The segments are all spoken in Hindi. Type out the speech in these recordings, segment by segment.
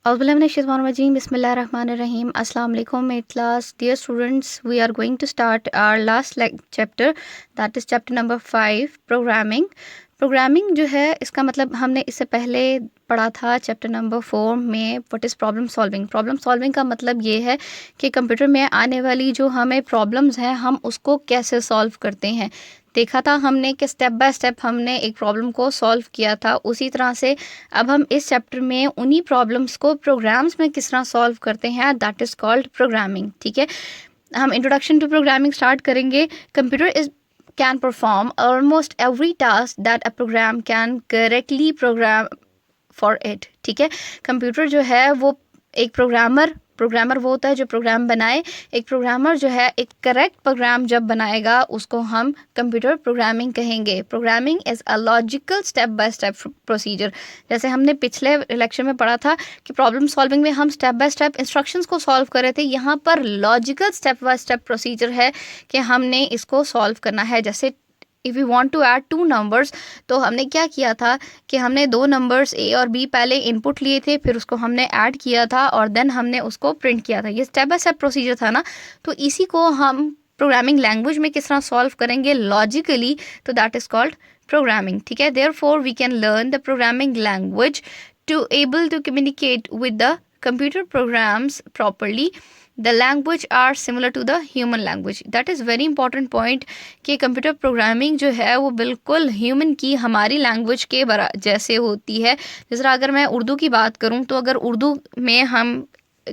Auzubillahiminash-shaytanir-rajim. Bismillahir-rahmanir-rahim. Assalamu alaikum, 8th class. Dear students, we are going to start our last chapter, that is chapter number 5, programming. Programming जो है इसका मतलब हमने इससे पहले पढ़ा था चैप्टर नंबर 4 में what is problem solving. Problem solving का मतलब ये है कि कंप्यूटर में आने वाली जो हमें प्रॉब्लम्स हैं हम उसको कैसे सॉल्व करते हैं। देखा था हमने कि स्टेप बाय स्टेप हमने एक प्रॉब्लम को सॉल्व किया था। उसी तरह से अब हम इस चैप्टर में उन्हीं प्रॉब्लम्स को प्रोग्राम्स में किस तरह सॉल्व करते हैं, दैट इज़ कॉल्ड प्रोग्रामिंग। ठीक है, हम इंट्रोडक्शन टू प्रोग्रामिंग स्टार्ट करेंगे। Computer is can perform almost every task that a program can correctly program for it। ठीक है, कंप्यूटर जो है वो एक प्रोग्रामर वो होता है जो प्रोग्राम बनाए। एक प्रोग्रामर जो है एक करेक्ट प्रोग्राम जब बनाएगा उसको हम कंप्यूटर प्रोग्रामिंग कहेंगे। Programming is a logical step by step procedure. जैसे हमने पिछले लेक्चर में पढ़ा था कि प्रॉब्लम सॉल्विंग में हम स्टेप बाय स्टेप इंस्ट्रक्शंस को सॉल्व कर रहे थे, यहाँ पर logical step by step procedure है कि हमने इसको सॉल्व करना है। जैसे if you want to add 2 numbers, तो हमने क्या किया था कि हमने 2 नंबर्स ए और बी पहले इनपुट लिए थे, फिर उसको हमने ऐड किया था और देन हमने उसको प्रिंट किया था। ये स्टेप बाय स्टेप प्रोसीजर था ना, तो इसी को हम प्रोग्रामिंग लैंग्वेज में किस तरह सॉल्व करेंगे लॉजिकली, तो दैट इज़ कॉल्ड प्रोग्रामिंग। ठीक है, therefore we can learn the programming language to able to communicate with the computer programs properly. The language are similar to the human language. That is very important point कि कंप्यूटर प्रोग्रामिंग जो है वो बिल्कुल ह्यूमन की हमारी लैंग्वेज के जैसे होती है। जिस तरह अगर मैं उर्दू की बात करूँ तो अगर उर्दू में हम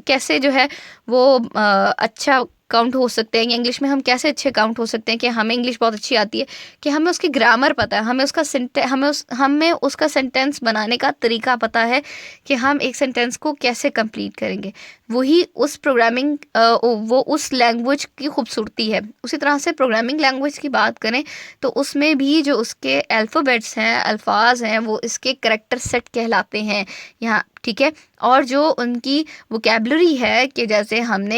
कैसे जो है वो अच्छा काउंट हो सकते हैं, इंग्लिश में हम कैसे अच्छे काउंट हो सकते हैं कि हमें इंग्लिश बहुत अच्छी आती है कि हमें उसकी ग्रामर पता है, हमें उसका सेंटेंस बनाने का तरीका पता है कि हम एक सेंटेंस को कैसे कंप्लीट करेंगे। वही उस प्रोग्रामिंग वो उस लैंग्वेज की खूबसूरती है। उसी तरह से प्रोग्रामिंग लैंग्वेज की बात करें तो उसमें भी जो उसके अल्फ़ाबेट्स हैं, अल्फाज हैं, वो इसके करैक्टर सेट कहलाते हैं यहाँ। ठीक है, और जो उनकी वोकैबुलरी है कि जैसे हम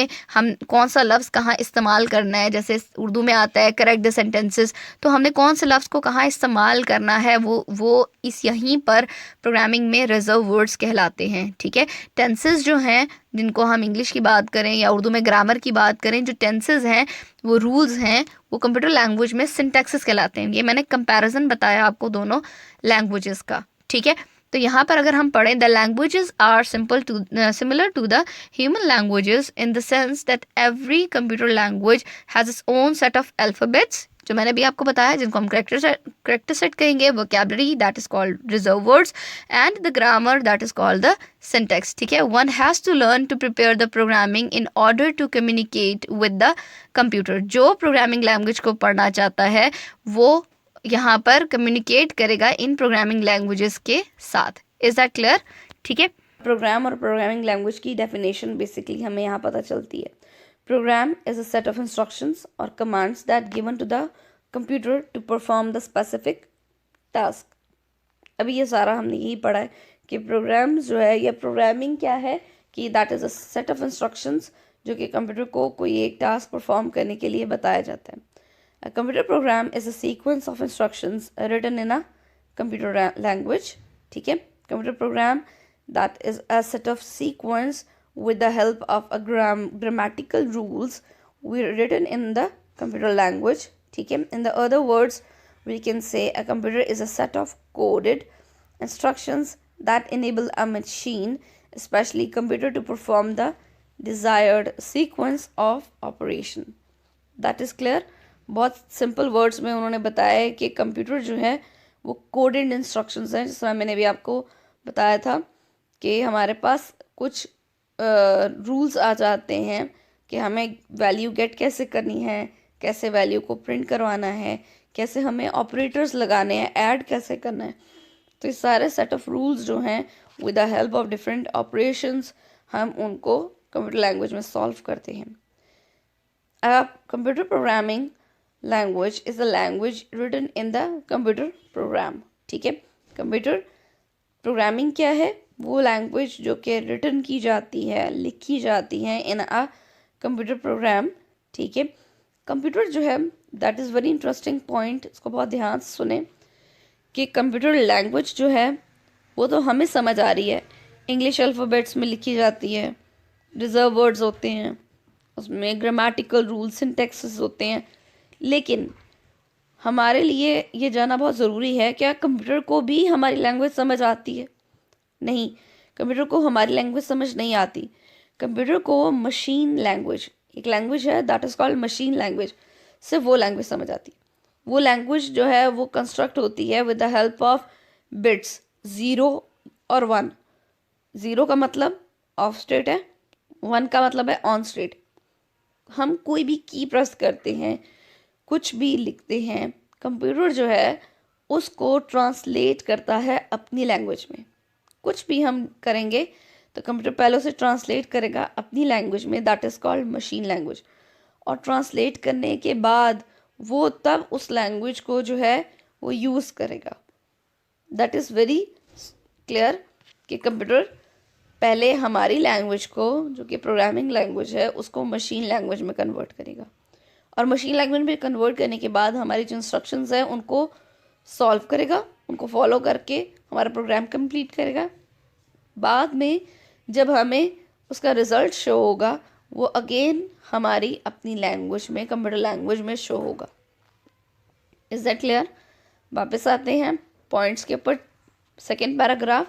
कौन सा लफ्ज़ कहाँ इस्तेमाल करना है, जैसे उर्दू में आता है करेक्ट द सेंटेंसेस, तो हमने कौन से लफ्ज़ को कहाँ इस्तेमाल करना है वो इस यहीं पर प्रोग्रामिंग में रिजर्व वर्ड्स कहलाते हैं। ठीक है, टेंसेस जो हैं जिनको हम इंग्लिश की बात करें या उर्दू में ग्रामर की बात करें, जो टेंसेस हैं वो रूल्स हैं, वो कंप्यूटर लैंग्वेज में सिंटैक्सेस कहलाते हैं। ये मैंने कंपैरिजन बताया आपको दोनों लैंग्वेजेस का। ठीक है, तो यहाँ पर अगर हम पढ़ें the languages are similar to the human languages in the sense that every computer language has its own set of alphabets, जो मैंने भी आपको बताया, जिनको हम करेक्टर सेट कहेंगे, vocabulary that is called reserve words, and the grammar that is called the syntax. ठीक है, one has to learn to prepare the programming in order to communicate with the computer. जो प्रोग्रामिंग लैंग्वेज को पढ़ना चाहता है वो यहाँ पर कम्युनिकेट करेगा इन प्रोग्रामिंग लैंग्वेजेस के साथ। Is that clear? ठीक है, प्रोग्राम और प्रोग्रामिंग लैंग्वेज की डेफिनेशन बेसिकली हमें यहाँ पता चलती है। Program is a set of instructions और commands that given to the computer to perform the specific task. अभी ये सारा हमने यही पढ़ा है कि प्रोग्राम जो है या प्रोग्रामिंग क्या है कि that is a set of instructions जो कि कंप्यूटर को कोई एक टास्क परफॉर्म करने के लिए बताया जाता है। A computer program is a sequence of instructions written in a computer language. ठीक है, computer program that is a set of sequence with the help of a grammatical rules written in the computer language. ठीक है, in the other words we can say a computer is a set of coded instructions that enable a machine, especially computer, to perform the desired sequence of operation. That is clear? बहुत सिंपल वर्ड्स में उन्होंने बताया है कि कंप्यूटर जो है वो कोडेड इंस्ट्रक्शंस हैं। जिस तरह मैंने भी आपको बताया था कि हमारे पास कुछ रूल्स आ जाते हैं कि हमें वैल्यू गेट कैसे करनी है, कैसे वैल्यू को प्रिंट करवाना है, कैसे हमें ऑपरेटर्स लगाने हैं, ऐड कैसे करना है। तो ये सारे सेट ऑफ रूल्स जो हैं with the help of different operations हम उनको कंप्यूटर लैंग्वेज में सॉल्व करते हैं। Computer programming language is the language written in the computer program. ठीक है, कंप्यूटर प्रोग्रामिंग क्या है? वो लैंग्वेज जो कि रिटन की जाती है, लिखी जाती है इन अ कंप्यूटर प्रोग्राम। ठीक है, कंप्यूटर जो है that is very interesting point, इसको बहुत ध्यान से सुने कि कंप्यूटर लैंग्वेज जो है वो तो हमें समझ आ रही है इंग्लिश अल्फ़ाबेट्स में लिखी जाती है, रिजर्व वर्ड्स होते हैं, उसमें ग्रामेटिकल रूल्स सिंटैक्सेस होते हैं। लेकिन हमारे लिए ये जानना बहुत ज़रूरी है, क्या कंप्यूटर को भी हमारी लैंग्वेज समझ आती है? नहीं, कंप्यूटर को हमारी लैंग्वेज समझ नहीं आती। कंप्यूटर को मशीन लैंग्वेज, एक लैंग्वेज है that is called machine language, सिर्फ वो लैंग्वेज समझ आती है। वो लैंग्वेज जो है वो कंस्ट्रक्ट होती है with the help of bits, 0 और 1। 0 का मतलब ऑफ स्टेट है, 1 का मतलब है ऑन स्टेट। हम कोई भी की प्रेस करते हैं, कुछ भी लिखते हैं, कंप्यूटर जो है उसको ट्रांसलेट करता है अपनी लैंग्वेज में। कुछ भी हम करेंगे तो कंप्यूटर पहले उसे ट्रांसलेट करेगा अपनी लैंग्वेज में, that is called machine language. और ट्रांसलेट करने के बाद वो तब उस लैंग्वेज को जो है वो यूज़ करेगा। दैट इज़ वेरी क्लियर कि कंप्यूटर पहले हमारी लैंग्वेज को, जो कि प्रोग्रामिंग लैंग्वेज है, उसको मशीन लैंग्वेज में कन्वर्ट करेगा। और मशीन लैंग्वेज में कन्वर्ट करने के बाद हमारी जो इंस्ट्रक्शंस हैं उनको सॉल्व करेगा, उनको फॉलो करके हमारा प्रोग्राम कंप्लीट करेगा। बाद में जब हमें उसका रिजल्ट शो होगा, वो अगेन हमारी अपनी लैंग्वेज में, कंप्यूटर लैंग्वेज में शो होगा। Is that clear? वापस आते हैं पॉइंट्स के ऊपर। Second paragraph,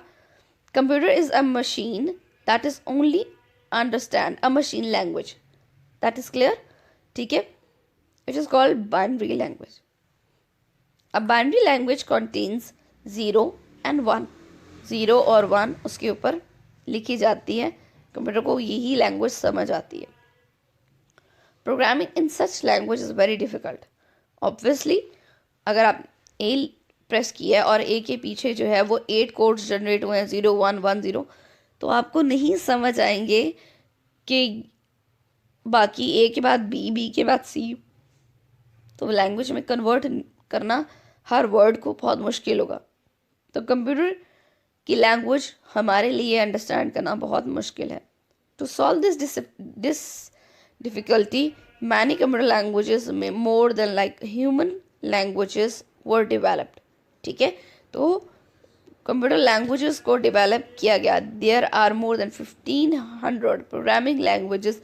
computer is a machine that is only understand a machine language. That is clear? ठीक है। It is called binary language. A binary language contains 0 and 1। 0 और 1 उसके ऊपर लिखी जाती है। कंप्यूटर को यही लैंग्वेज समझ आती है। Programming in such language is very difficult. Obviously अगर आप ए प्रेस किया है और ए के पीछे जो है वो 8 कोड्स जनरेट हुए हैं, 0 1 1 0, तो आपको नहीं समझ आएंगे कि बाकी ए के बाद बी, बी के बाद सी। तो लैंग्वेज में कन्वर्ट करना हर वर्ड को बहुत मुश्किल होगा। तो कंप्यूटर की लैंग्वेज हमारे लिए अंडरस्टैंड करना बहुत मुश्किल है। To solve this difficulty, many computer languages में more than like human languages were developed. ठीक है, तो कंप्यूटर लैंग्वेजेस को डेवलप किया गया। There are more than 1500 programming languages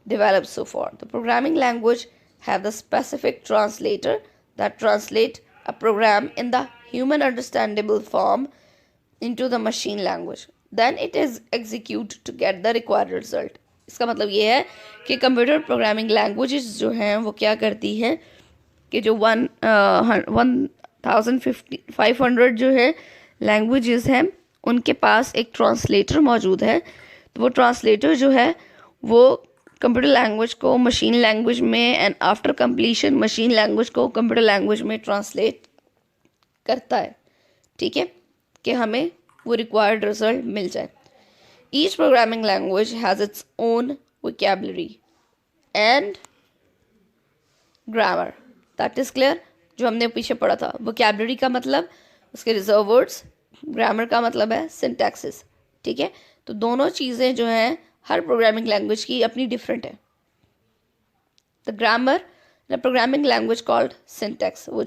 developed so far. The programming language have the specific translator that translate a program in the human understandable form into the machine language. Then it is execute to get the required result. इसका मतलब ये है कि कंप्यूटर प्रोग्रामिंग लैंग्वेजेस जो हैं वो क्या करती हैं कि जो 1500 जो है लैंग्वेजेस हैं उनके पास एक ट्रांसलेटर मौजूद है। तो वो ट्रांसलेटर जो है वो कंप्यूटर लैंग्वेज को मशीन लैंग्वेज में and after completion machine language को कंप्यूटर लैंग्वेज में ट्रांसलेट करता है। ठीक है, कि हमें वो रिक्वायर्ड रिजल्ट मिल जाए। Each programming language has its own vocabulary and grammar. That is clear? जो हमने पीछे पढ़ा था, वोकैबुलरी का मतलब उसके रिजर्व वर्ड्स, ग्रामर का मतलब है सिंटैक्सेस। ठीक है, तो दोनों चीज़ें जो हैं हर प्रोग्रामिंग लैंग्वेज की अपनी डिफरेंट है। The grammar the programming language called syntax, वो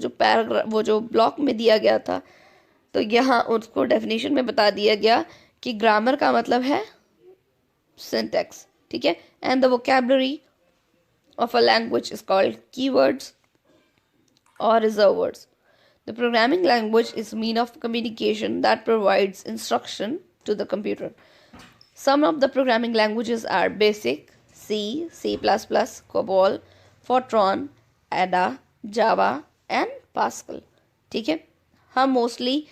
जो ब्लॉक में दिया गया था, तो यहाँ उसको डेफिनेशन में बता दिया गया कि ग्रामर का मतलब है सिंटैक्स। ठीक है, and the vocabulary of a language is called keywords और reserve words. The programming language is mean of communication that provides instruction to the computer. Some of the programming languages are BASIC, C, C++, COBOL, Fortran, Ada, Java and Pascal. ठीक है, हम mostly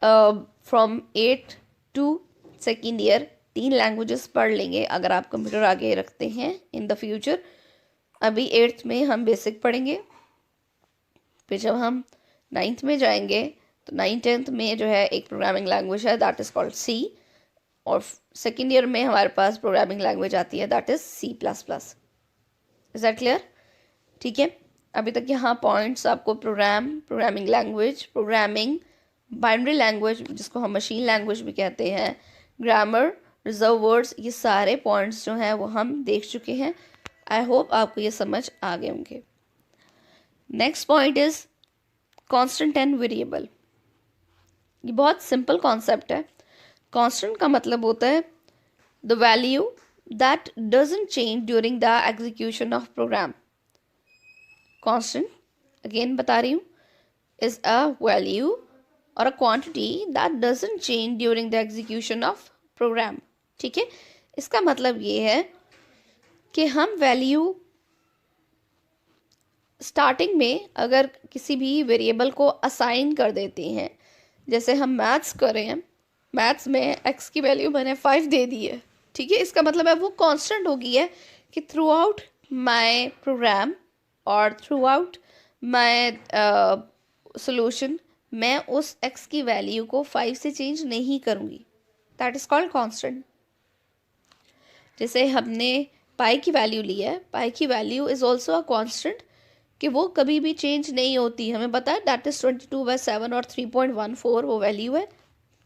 from 8 to 2nd year 3 languages पढ़ लेंगे अगर आप कंप्यूटर आगे रखते हैं इन द फ्यूचर। अभी 8th में हम बेसिक पढ़ेंगे, फिर जब हम 9th में जाएंगे तो 9th 10th में जो है एक प्रोग्रामिंग लैंग्वेज है दैट इज़ कॉल्ड C, और 2nd ईयर में हमारे पास प्रोग्रामिंग लैंग्वेज आती है that is C++। Is that clear? ठीक है, अभी तक यहाँ पॉइंट्स आपको programming language, programming, binary language जिसको हम मशीन लैंग्वेज भी कहते हैं, ग्रामर, रिजर्व वर्ड्स, ये सारे पॉइंट्स जो हैं वो हम देख चुके हैं। आई होप आपको ये समझ आ गए होंगे। Next point is constant and variable. ये बहुत सिंपल कॉन्सेप्ट है। कांस्टेंट का मतलब होता है the value that doesn't change during the execution of program. Constant again बता रही हूँ is a value or a quantity that doesn't change during the execution of program. ठीक है, इसका मतलब ये है कि हम वैल्यू स्टार्टिंग में अगर किसी भी वेरिएबल को असाइन कर देते हैं, जैसे हम मैथ्स कर रहे हैं, मैथ्स में x की वैल्यू मैंने 5 दे दी है. ठीक है, इसका मतलब है वो कांस्टेंट हो गई है कि थ्रू आउट माई प्रोग्राम और थ्रू आउट माई सोल्यूशन मैं उस x की वैल्यू को 5 से चेंज नहीं करूँगी. That is called constant. जैसे हमने पाई की वैल्यू ली है, पाई की value is also a constant कि वो कभी भी चेंज नहीं होती. हमें पता है दैट इज़ 22/7 और 3.14 वो वैल्यू है,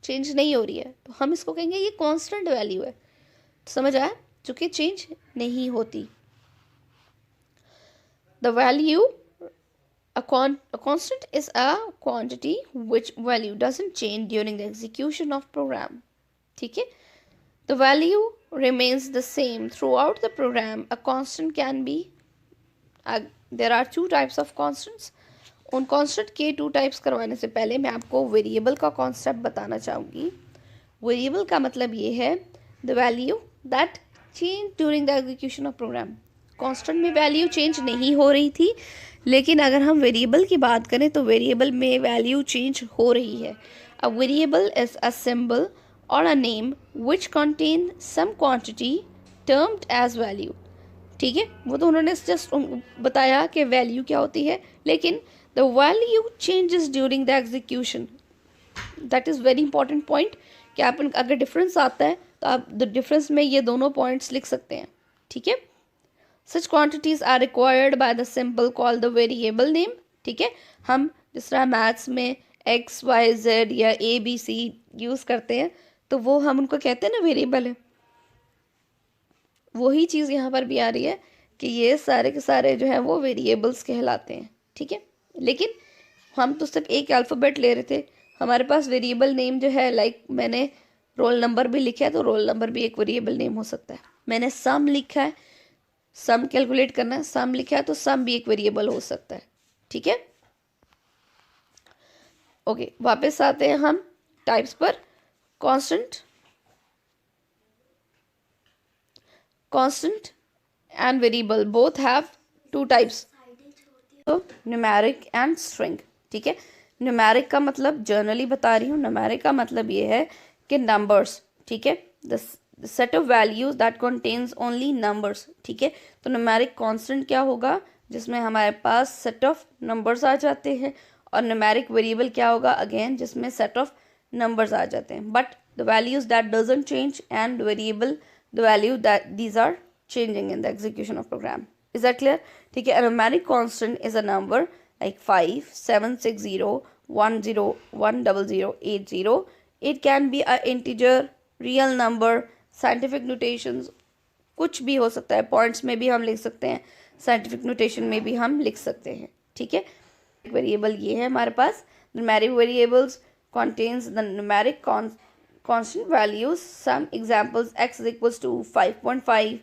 चेंज नहीं हो रही है, तो हम इसको कहेंगे ये कांस्टेंट वैल्यू है. तो समझ आया, चूँकि चेंज नहीं होती. The value a constant is a quantity which value doesn't change during the execution of program. ठीक है, the value remains the same throughout the program. A constant can be there are two types of constants. उन constant के 2 types करवाने से पहले मैं आपको variable का concept बताना चाहूँगी. variable का मतलब ये है the value that change during the execution of program. constant में value change नहीं हो रही थी, लेकिन अगर हम वेरिएबल की बात करें तो वेरिएबल में वैल्यू चेंज हो रही है. A variable is a symbol और a name which contain some quantity termed as value. ठीक है, वो तो उन्होंने जस्ट बताया कि वैल्यू क्या होती है, लेकिन the value changes during the execution. That is very important point कि आप अगर डिफरेंस आता है तो आप द डिफरेंस में ये दोनों पॉइंट्स लिख सकते हैं. ठीक है, such quantities are required by the symbol called the variable name. ठीक है, हम जिस तरह मैथ्स में x, y, z या a, b, c यूज़ करते हैं तो वो हम उनको कहते हैं ना वेरिएबल है. वही चीज़ यहाँ पर भी आ रही है कि ये सारे के सारे जो है वो वेरिएबल्स कहलाते हैं. ठीक है, लेकिन हम तो सिर्फ एक अल्फ़ाबेट ले रहे थे. हमारे पास वेरिएबल नेम जो है, लाइक मैंने रोल नंबर भी लिखा है तो रोल नंबर भी एक वेरिएबल नेम हो सकता है. मैंने सम लिखा है, सम कैलकुलेट करना है, सम लिखा है तो सम भी एक वेरिएबल हो सकता है. ठीक है, ओके, वापस आते हैं हम टाइप्स पर. Constant and variable both have 2 types, तो न्यूमेरिक एंड स्ट्रिंग. ठीक है, न्यूमेरिक का मतलब जनरली बता रही हूँ, न्यूमेरिक का मतलब ये है कि नंबर्स. ठीक है, set of values that contains only numbers. ठीक है, तो न्यूमेरिक कांस्टेंट क्या होगा, जिसमें हमारे पास सेट ऑफ नंबर्स आ जाते हैं, और न्यूमेरिक वेरिएबल क्या होगा, अगेन जिसमें सेट ऑफ नंबर्स आ जाते हैं, but the values that doesn't change, and variable the value that these are changing in the execution of program. Is that clear? ठीक है, numeric constant is a number like 5, 7, 6, 0, 1, 0, 1, 0, 0, 8, 0. It can be a integer, real number, scientific notations कुछ भी हो सकता है. पॉइंट्स में भी हम लिख सकते हैं, साइंटिफिक नोटेशन में भी हम लिख सकते हैं. ठीक है, वेरिएबल ये है हमारे पास. Numeric variables contains the numeric constant values. Some examples, x is equals to 5.5.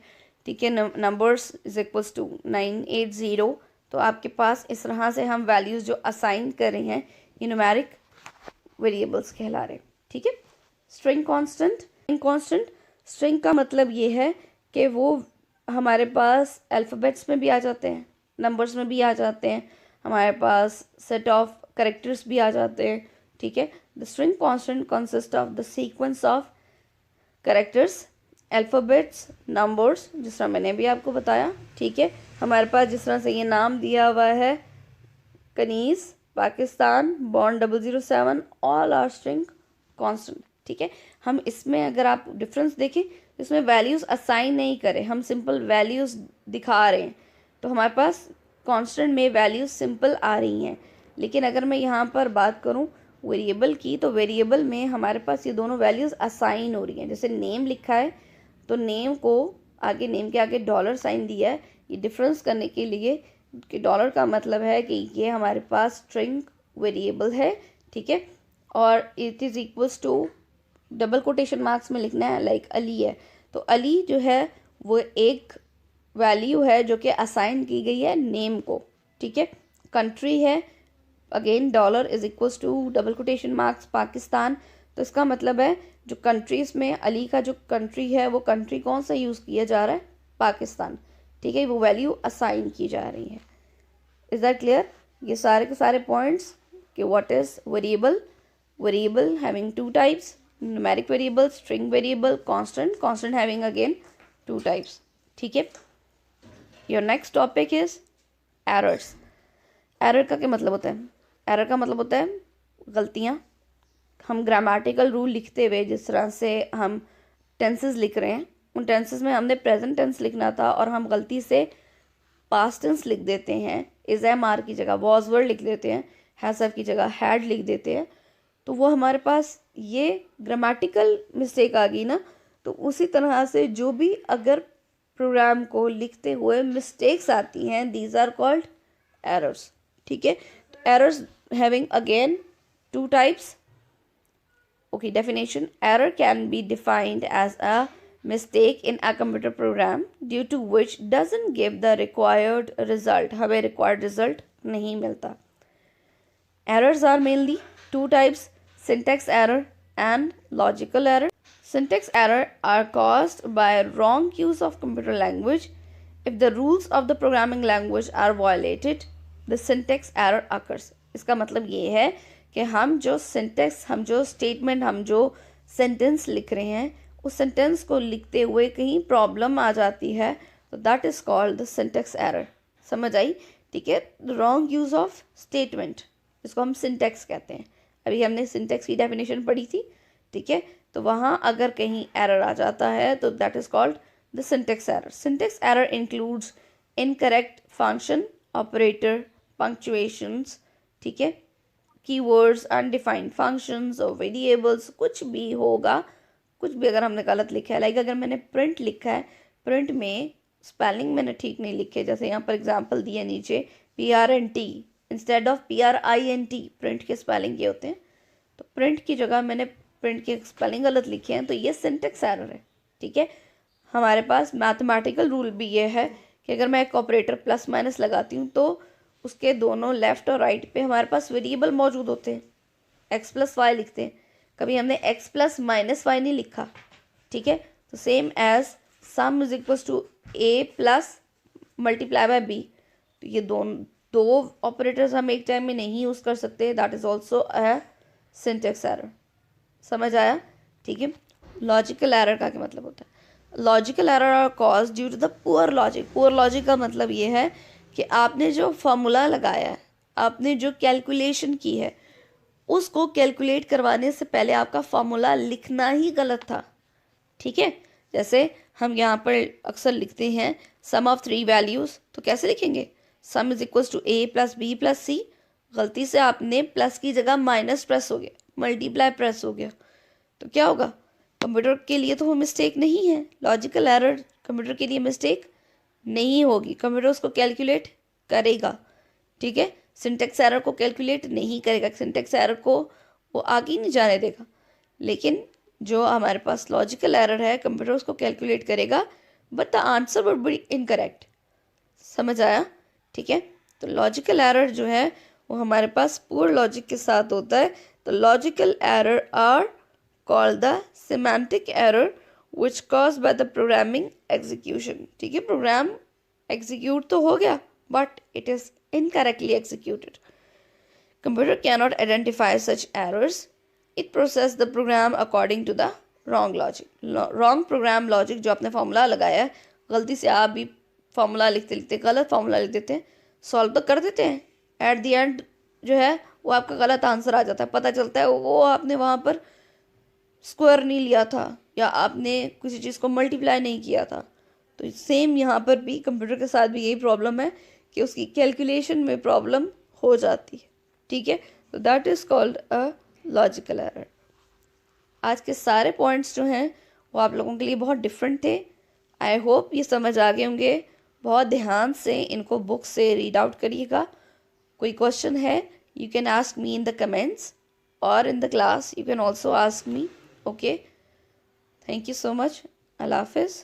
ठीक है, numbers is equals to 980. तो आपके पास इस तरह से हम वैल्यूज़ जो असाइन कर रहे हैं ये न्यूमेरिक वेरिएबल्स कहला रहे हैं. ठीक है, स्ट्रिंग कांस्टेंट. स्ट्रिंग का मतलब ये है कि वो हमारे पास अल्फ़ाबेट्स में भी आ जाते हैं, नंबर्स में भी आ जाते हैं, हमारे पास सेट ऑफ कैरेक्टर्स भी आ जाते हैं. ठीक है, the string constant consist of the sequence of characters, alphabets, numbers, जिस तरह मैंने भी आपको बताया. ठीक है, हमारे पास जिस तरह से ये नाम दिया हुआ है, Kaneez, Pakistan, born 007, all are string constant. ठीक है, हम इसमें अगर आप डिफरेंस देखें, इसमें वैल्यूज़ असाइन नहीं करें, हम सिंपल वैल्यूज़ दिखा रहे हैं, तो हमारे पास कांस्टेंट में वैल्यूज़ सिंपल आ रही हैं. लेकिन अगर मैं यहाँ पर बात करूँ वेरिएबल की, तो वेरिएबल में हमारे पास ये दोनों वैल्यूज़ असाइन हो रही हैं. जैसे नेम लिखा है तो नेम को आगे, नेम के आगे डॉलर साइन दिया है, ये डिफरेंस करने के लिए कि डॉलर का मतलब है कि ये हमारे पास स्ट्रिंग वेरिएबल है. ठीक है, और it is equals to double quotation marks में लिखना है, लाइक अली है, तो अली जो है वो एक वैल्यू है जो कि असाइन की गई है नेम को, ठीक है। कंट्री है, again dollar is equals to double quotation marks Pakistan, तो इसका मतलब है जो कंट्रीज में अली का जो कंट्री है वो कंट्री कौन सा यूज़ किया जा रहा है, पाकिस्तान, ठीक है, वो वैल्यू असाइन की जा रही है। Is that clear? ये सारे के सारे पॉइंट्स कि what is variable, variable having two types, numeric variable, string variable, constant, constant having again two types, ठीक है। Your next topic is errors. Error का क्या मतलब होता है? एरर का मतलब होता है गलतियाँ। हम ग्रामेटिकल रूल लिखते हुए जिस तरह से हम टेंसेस लिख रहे हैं, उन टेंसेस में हमने प्रेजेंट टेंस लिखना था और हम गलती से पास्ट टेंस लिख देते हैं, इज एम आर की जगह वॉज वर्ड लिख देते हैं, हैज हैव की जगह हैड लिख देते हैं, तो वो हमारे पास ये ग्रामेटिकल मिस्टेक आ गई ना। तो उसी तरह से जो भी अगर प्रोग्राम को लिखते हुए मिस्टेक्स आती हैं, दीज आर कॉल्ड एरर्स, ठीक है। तो errors having again two types. Okay, definition. Error can be defined as a mistake in a computer program due to which doesn't give the required result. हमें required result नहीं मिलता. Errors are mainly two types: syntax error and logical error. Syntax error are caused by wrong use of computer language. If the rules of the programming language are violated, the syntax error occurs. इसका मतलब ये है कि हम जो सिंटेक्स, हम जो स्टेटमेंट, हम जो सेंटेंस लिख रहे हैं, उस सेंटेंस को लिखते हुए कहीं प्रॉब्लम आ जाती है, तो that is called the syntax error. समझ आई? ठीक है। रॉन्ग यूज़ ऑफ स्टेटमेंट, इसको हम सिंटेक्स कहते हैं। अभी हमने सिंटेक्स की डेफिनेशन पढ़ी थी, ठीक है। तो वहाँ अगर कहीं एरर आ जाता है तो that is called the syntax error. Syntax error includes incorrect function, operator, punctuations, ठीक है, कीवर्ड्स, अनडिफाइंड फंक्शंस और वेरिएबल्स, कुछ भी होगा, कुछ भी अगर हमने गलत लिखा है, लाइक अगर मैंने प्रिंट लिखा है, प्रिंट में स्पेलिंग मैंने ठीक नहीं लिखे, जैसे यहाँ पर एग्जांपल दिए नीचे PRNT instead of PRINT, print के स्पेलिंग ये होते हैं, तो प्रिंट की जगह मैंने प्रिंट के स्पेलिंग गलत लिखे हैं, तो ये सिंटेक्स एरर है, ठीक है। हमारे पास मैथमेटिकल रूल भी ये है कि अगर मैं एक ऑपरेटर प्लस माइनस लगाती हूँ तो उसके दोनों लेफ्ट और राइट पे हमारे पास वेरिएबल मौजूद होते हैं, x प्लस वाई लिखते हैं, कभी हमने x प्लस माइनस वाई नहीं लिखा, ठीक है। तो same as sum is equals to a plus multiply by b, तो ये दो ऑपरेटर्स हम एक टाइम में नहीं यूज़ कर सकते, that is also a syntax error. समझ आया? ठीक है। लॉजिकल एरर का क्या मतलब होता है? Logical error are cause due to the poor logic. Poor logic का मतलब ये है कि आपने जो फॉर्मूला लगाया है, आपने जो कैलकुलेशन की है, उसको कैलकुलेट करवाने से पहले आपका फॉर्मूला लिखना ही गलत था, ठीक है। जैसे हम यहाँ पर अक्सर लिखते हैं सम ऑफ थ्री वैल्यूज़, तो कैसे लिखेंगे? Sum is equals to a plus B plus C, गलती से आपने प्लस की जगह माइनस प्रेस हो गया, मल्टीप्लाई प्रेस हो गया, तो क्या होगा? कंप्यूटर के लिए तो वो मिस्टेक नहीं है, लॉजिकल एरर कंप्यूटर के लिए मिस्टेक नहीं होगी, कंप्यूटर उसको कैलकुलेट करेगा, ठीक है। सिंटेक्स एरर को कैलकुलेट नहीं करेगा, सिंटेक्स एरर को वो आगे नहीं जाने देगा, लेकिन जो हमारे पास लॉजिकल एरर है कंप्यूटर उसको कैलकुलेट करेगा, but the answer would be incorrect. समझ आया? ठीक है। तो लॉजिकल एरर जो है वो हमारे पास पुअर लॉजिक के साथ होता है, तो logical error are called the semantic error which cause by the programming execution. ठीक है, प्रोग्राम एग्जीक्यूट तो हो गया but it is incorrectly executed. Computer cannot identify such errors, it process the program according to the wrong logic. Wrong program logic, जो आपने फॉर्मूला लगाया है, गलती से आप भी फॉर्मूला लिखते लिखते गलत फॉर्मूला लिख देते हैं, सॉल्व तो कर देते हैं, एट द एंड जो है वो आपका गलत आंसर आ जाता है, पता चलता है वो आपने वहाँ पर स्क्वायर नहीं लिया था या आपने किसी चीज़ को मल्टीप्लाई नहीं किया था। तो सेम यहाँ पर भी कंप्यूटर के साथ भी यही प्रॉब्लम है कि उसकी कैलकुलेशन में प्रॉब्लम हो जाती है। ठीक है, तो that is called a logical error. आज के सारे पॉइंट्स जो हैं वो आप लोगों के लिए बहुत डिफरेंट थे। आई होप ये समझ आ गए होंगे। बहुत ध्यान से इनको बुक से रीड आउट करिएगा। कोई क्वेश्चन है, you can ask me in the comments और in the class you can also ask me. Okay, thank you so much, अल्लाह हाफिज़।